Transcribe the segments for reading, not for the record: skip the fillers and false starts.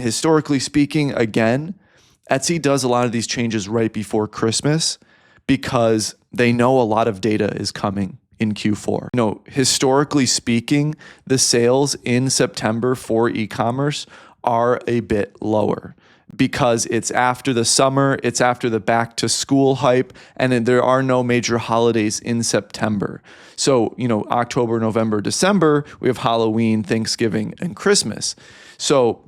historically speaking, again, Etsy does a lot of these changes right before Christmas because they know a lot of data is coming in Q4. Historically speaking, the sales in September for e-commerce are a bit lower because it's after the summer, it's after the back to school hype, and then there are no major holidays in September. So, October, November, December, we have Halloween, Thanksgiving, and Christmas. So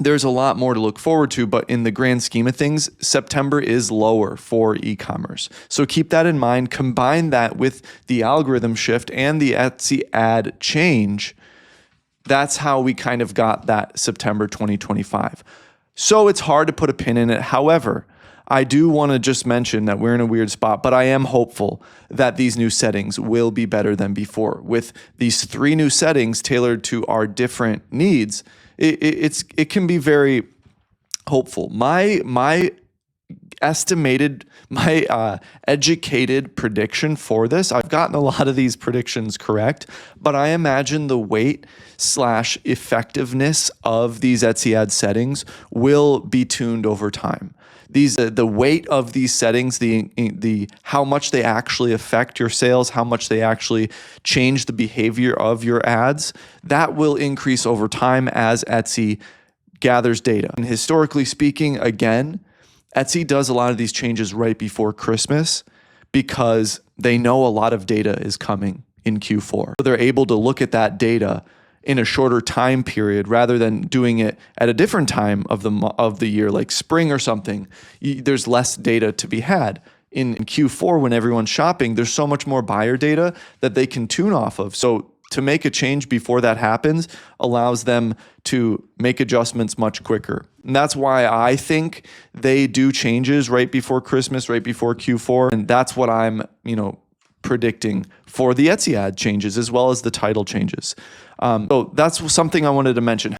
there's a lot more to look forward to, but in the grand scheme of things, September is lower for e-commerce. So keep that in mind. Combine that with the algorithm shift and the Etsy ad change. That's how we kind of got that September 2025. So it's hard to put a pin in it. However, I do want to just mention that we're in a weird spot, but I am hopeful that these new settings will be better than before. With these 3 new settings tailored to our different needs, it can be very hopeful. My educated prediction for this, I've gotten a lot of these predictions correct, but I imagine the weight/effectiveness of these Etsy ad settings will be tuned over time. The weight of these settings, the how much they actually affect your sales, how much they actually change the behavior of your ads, that will increase over time as Etsy gathers data. And historically speaking, again, Etsy does a lot of these changes right before Christmas because they know a lot of data is coming in Q4. So they're able to look at that data in a shorter time period rather than doing it at a different time of the year, like spring or something. There's less data to be had. In Q4, when everyone's shopping, there's so much more buyer data that they can tune off of. So to make a change before that happens allows them to make adjustments much quicker. And that's why I think they do changes right before Christmas, right before Q4. And that's what I'm, predicting for the Etsy ad changes as well as the title changes. So that's something I wanted to mention.